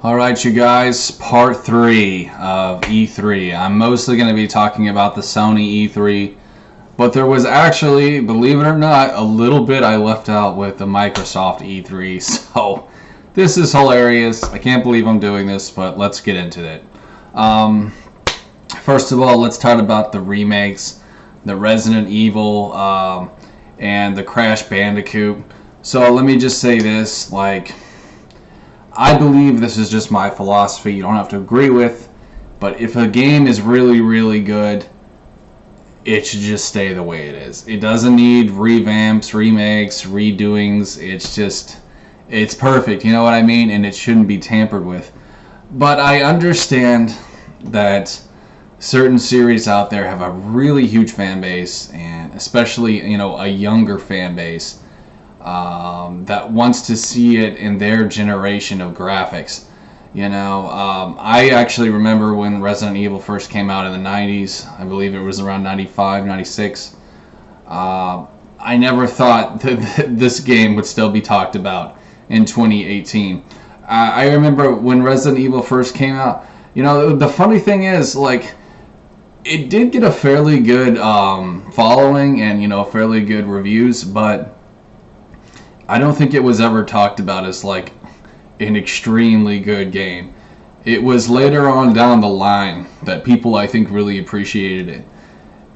Alright, you guys, part 3 of E3. I'm mostly going to be talking about the Sony E3, but there was actually, believe it or not, a little bit I left out with the Microsoft E3, so this is hilarious. I can't believe I'm doing this, but let's get into it. First of all, let's talk about the remakes, the Resident Evil, and the Crash Bandicoot. So let me just say this, I believe this is just my philosophy. You don't have to agree with, but if a game is really, really good, it should just stay the way it is. It doesn't need revamps, remakes, redoings. It's perfect. You know what I mean? And it shouldn't be tampered with. But I understand that certain series out there have a really huge fan base, and especially, a younger fan base. That wants to see it in their generation of graphics. I actually remember when Resident Evil first came out in the 90s. I believe it was around 95, 96. I never thought that this game would still be talked about in 2018. I remember when Resident Evil first came out, the funny thing is, it did get a fairly good following and, fairly good reviews, but I don't think it was ever talked about as an extremely good game. It was later on down the line that people, I think, really appreciated it.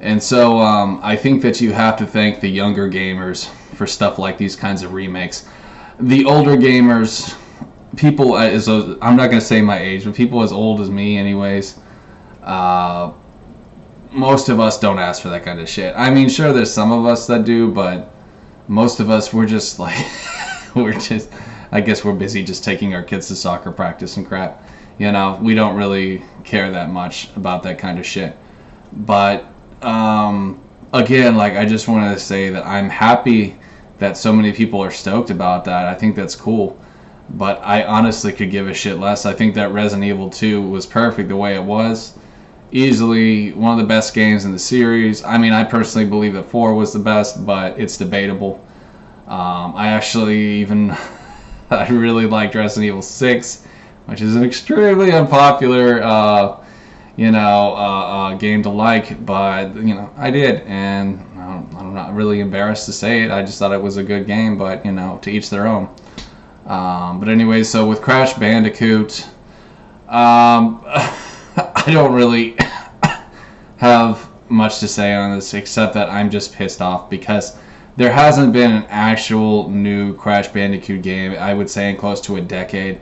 And so I think that you have to thank the younger gamers for stuff like these kinds of remakes. The older gamers, people as I'm not going to say my age, but people as old as me anyways, most of us don't ask for that kind of shit. I mean, sure, there's some of us that do, but most of us, we're just I guess we're busy just taking our kids to soccer practice and crap. We don't really care that much about that kind of shit. But, again, I just wanted to say that I'm happy that so many people are stoked about that. I think that's cool. But I honestly could give a shit less. I think that Resident Evil 2 was perfect the way it was. Easily one of the best games in the series. I mean, I personally believe that 4 was the best, but it's debatable. I really liked Resident Evil 6, which is an extremely unpopular, game to like, but, I did, and I'm not really embarrassed to say it. I just thought it was a good game, but, to each their own. But anyway, so with Crash Bandicoot, I don't really have much to say on this except that I'm just pissed off because there hasn't been an actual new Crash Bandicoot game, I would say, in close to a decade.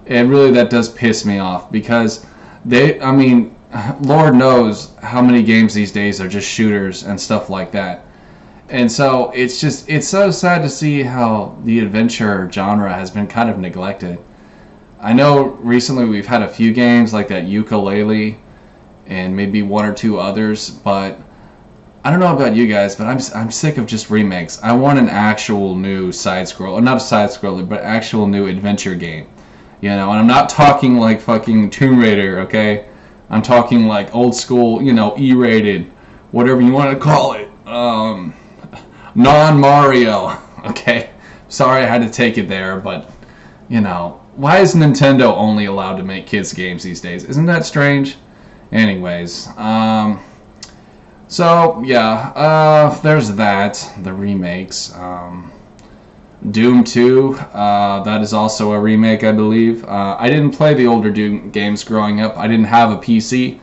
And really that does piss me off because Lord knows how many games these days are just shooters and stuff like that. And so it's so sad to see how the adventure genre has been kind of neglected. I know recently we've had a few games like that Yooka-Laylee and maybe one or two others, but I don't know about you guys, but I'm sick of just remakes. I want an actual new side-scroller, not a side-scroller, but actual new adventure game. And I'm not talking like fucking Tomb Raider, okay? I'm talking like old school, E-rated, whatever you want to call it. Non-Mario, okay? Sorry I had to take it there, but, why is Nintendo only allowed to make kids games these days? Isn't that strange? Anyways, so yeah, there's that, the remakes. Doom 2, that is also a remake, I believe. I didn't play the older Doom games growing up. I didn't have a PC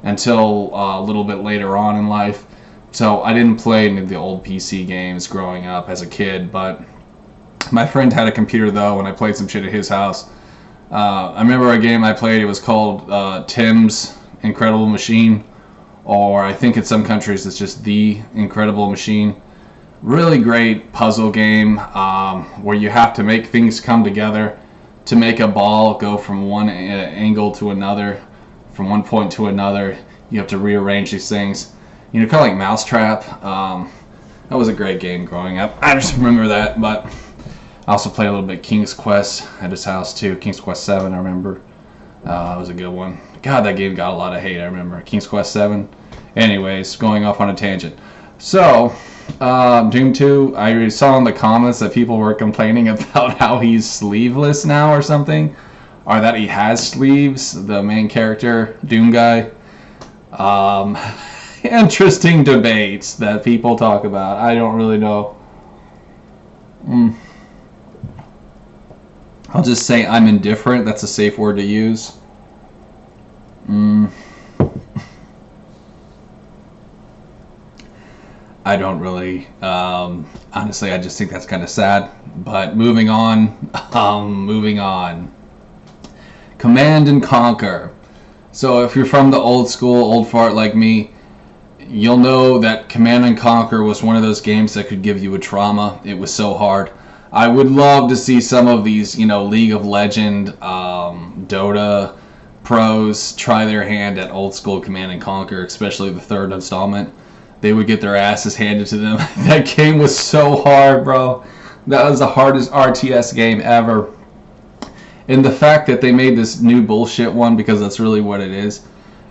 until a little bit later on in life. So I didn't play any of the old PC games growing up as a kid, but my friend had a computer though, and I played some shit at his house. I remember a game I played, it was called Tim's Incredible Machine, or I think in some countries it's just The Incredible Machine. Really great puzzle game where you have to make things come together to make a ball go from one angle to another, from one point to another. You have to rearrange these things. Kind of like Mousetrap. That was a great game growing up. I just remember that, but I also played a little bit King's Quest at his house too. King's Quest 7, I remember. That was a good one. God, that game got a lot of hate, I remember. King's Quest 7. Anyways, going off on a tangent. So, Doom 2, I saw in the comments that people were complaining about how he's sleeveless now or something. are that he has sleeves, the main character, Doom guy. Um, Interesting debates that people talk about. I don't really know. I'll just say I'm indifferent. That's a safe word to use. I don't really. Honestly, I just think that's kind of sad. But moving on. Moving on. Command and Conquer. So if you're from the old school, old fart like me, you'll know that Command and Conquer was one of those games that could give you a trauma. It was so hard. I would love to see some of these, League of Legend, Dota pros try their hand at old school Command and Conquer, especially the third installment. They would get their asses handed to them. That game was so hard, bro. That was the hardest RTS game ever. And the fact that they made this new bullshit one, because that's really what it is,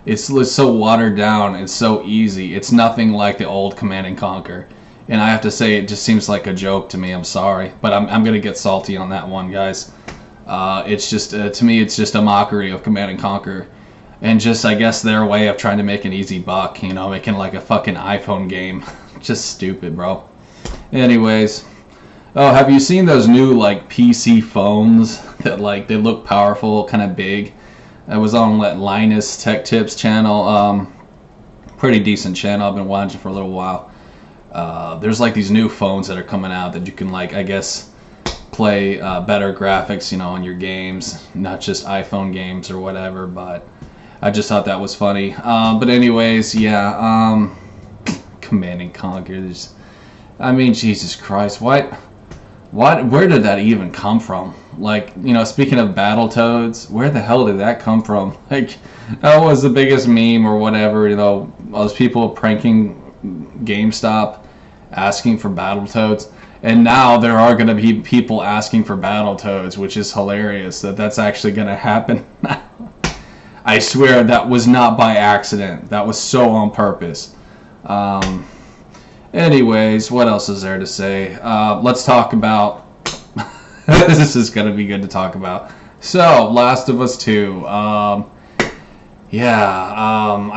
it's so watered down and so easy. It's nothing like the old Command and Conquer. And I have to say, it just seems like a joke to me. I'm sorry. But I'm going to get salty on that one, guys. It's just, to me, it's just a mockery of Command and Conquer. And just, I guess, their way of trying to make an easy buck, making like a fucking iPhone game. Just stupid, bro. Anyways. Oh, have you seen those new, like, PC phones that, like, they look powerful, kind of big? I was on Linus Tech Tips channel. Pretty decent channel. I've been watching for a little while. There's, like, these new phones that are coming out that you can, like, I guess, play better graphics, on your games. Not just iPhone games or whatever, but I just thought that was funny. But anyways, yeah. Command and Conquer. I mean, Jesus Christ. Where did that even come from? Like, speaking of Battletoads, where the hell did that come from? Like, that was the biggest meme or whatever, all those people pranking GameStop asking for Battletoads. And now there are going to be people asking for Battletoads, which is hilarious that's actually going to happen. I swear that was not by accident. That was so on purpose. Anyways, what else is there to say? Let's talk about... This is going to be good to talk about. So, Last of Us 2. I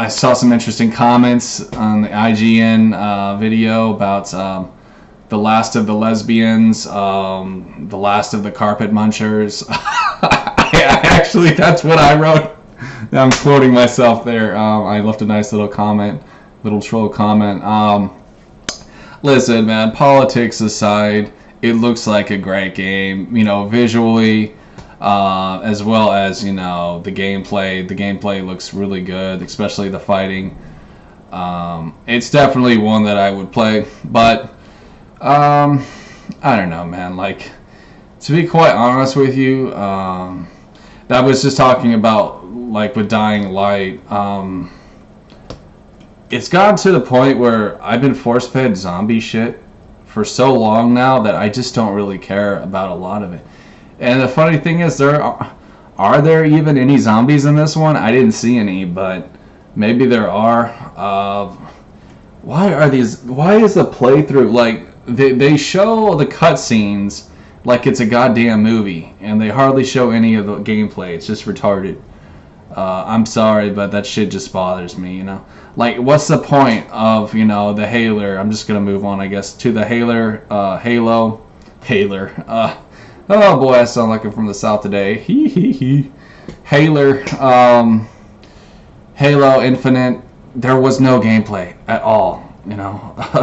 saw some interesting comments on the IGN video about the last of the lesbians, the last of the carpet munchers. Actually, that's what I wrote. I'm quoting myself there. I left a nice little comment, little troll comment. Listen, man, politics aside, it looks like a great game, visually, as well as, the gameplay. The gameplay looks really good, especially the fighting. It's definitely one that I would play, but, I don't know, man, like, to be quite honest with you, that was just talking about, like, with Dying Light, it's gotten to the point where I've been force-fed zombie shit for so long now that I just don't really care about a lot of it. And the funny thing is, are there even any zombies in this one? I didn't see any, but maybe there are. Why is the playthrough, like, they show the cutscenes like it's a goddamn movie, and they hardly show any of the gameplay. It's just retarded. I'm sorry, but that shit just bothers me, Like, what's the point of, the Halo? I'm just going to move on, I guess, to the Halo. Oh, boy, I sound like I'm from the South today. Halo. Halo Infinite. There was no gameplay at all,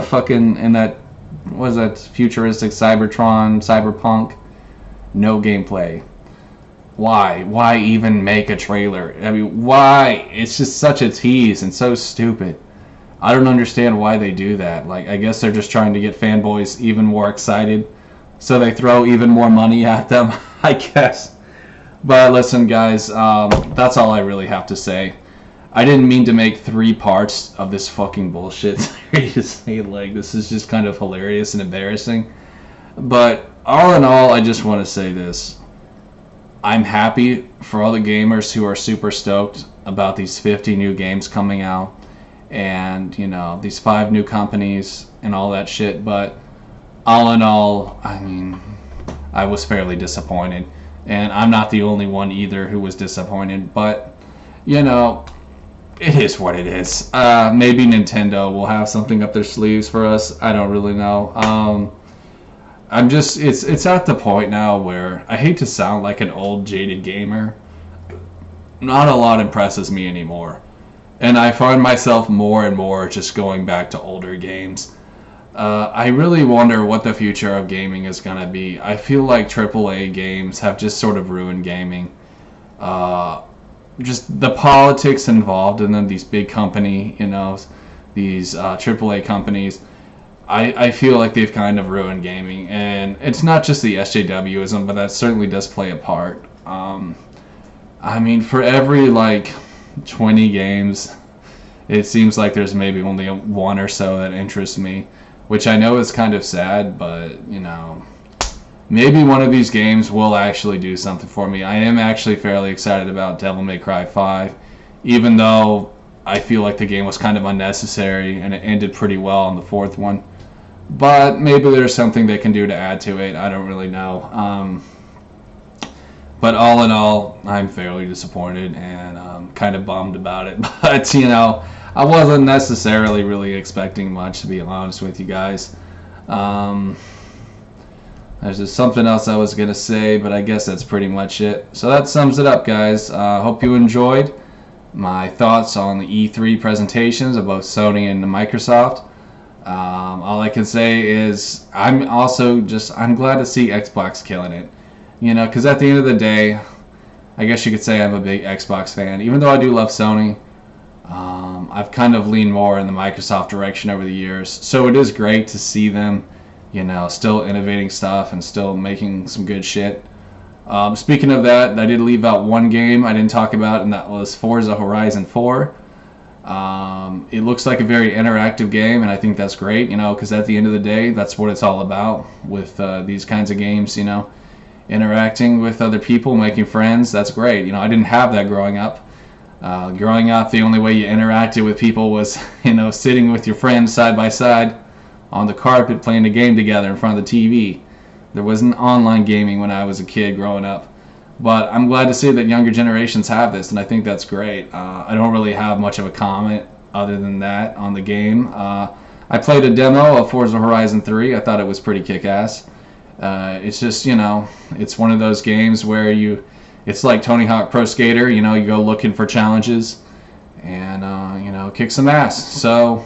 Fucking, in that, what is that, futuristic cyberpunk? No gameplay. Why? Why even make a trailer? I mean, why? It's just such a tease and so stupid. I don't understand why they do that. Like, I guess they're just trying to get fanboys even more excited, so they throw even more money at them, I guess. But listen, guys, that's all I really have to say. I didn't mean to make 3 parts of this fucking bullshit. Seriously, like, this is just kind of hilarious and embarrassing. But all in all, I just want to say this. I'm happy for all the gamers who are super stoked about these 50 new games coming out and, these 5 new companies and all that shit. But all in all, I mean, I was fairly disappointed. and I'm not the only one either who was disappointed. But you know, it is what it is. Maybe Nintendo will have something up their sleeves for us. I don't really know. I'm just it's at the point now where I hate to sound like an old jaded gamer. Not a lot impresses me anymore, and I find myself more and more just going back to older games. I really wonder what the future of gaming is going to be. I feel like AAA games have just sort of ruined gaming. Just the politics involved in them, these big company, these AAA companies. I feel like they've kind of ruined gaming, and it's not just the SJWism, but that certainly does play a part. I mean, for every 20 games, it seems like there's maybe only one or so that interests me, which I know is kind of sad, but maybe one of these games will actually do something for me. I am actually fairly excited about Devil May Cry 5, even though I feel like the game was kind of unnecessary and it ended pretty well on the fourth one. But maybe there's something they can do to add to it. I don't really know. But all in all, I'm fairly disappointed and kind of bummed about it. But, I wasn't necessarily really expecting much, to be honest with you guys. There's just something else I was going to say, but I guess that's pretty much it. So that sums it up, guys. Hope you enjoyed my thoughts on the E3 presentations of both Sony and Microsoft. All I can say is I'm glad to see Xbox killing it. Because at the end of the day, I guess you could say I'm a big Xbox fan. Even though I do love Sony, I've kind of leaned more in the Microsoft direction over the years. So it is great to see them, still innovating stuff and still making some good shit. Speaking of that, I did leave out one game I didn't talk about, and that was Forza Horizon 4. It looks like a very interactive game, and I think that's great, because at the end of the day, that's what it's all about with these kinds of games, interacting with other people, making friends. That's great. I didn't have that growing up. Growing up, the only way you interacted with people was, sitting with your friends side by side on the carpet playing a game together in front of the TV. There wasn't online gaming when I was a kid growing up. But I'm glad to see that younger generations have this, and I think that's great. I don't really have much of a comment other than that on the game. I played a demo of Forza Horizon 3. I thought it was pretty kick-ass. It's just, it's one of those games where it's like Tony Hawk Pro Skater, you go looking for challenges and, kick some ass. So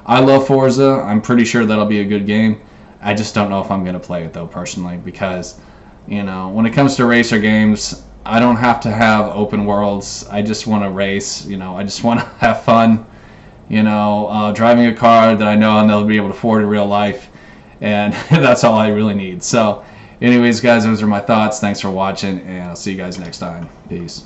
I love Forza. I'm pretty sure that'll be a good game. I just don't know if I'm going to play it, though, personally, because, when it comes to racer games, I don't have to have open worlds. I just want to race, I just want to have fun, driving a car that I know I'll never be able to afford in real life, and that's all I really need. So anyways, guys, those are my thoughts. Thanks for watching, and I'll see you guys next time. Peace.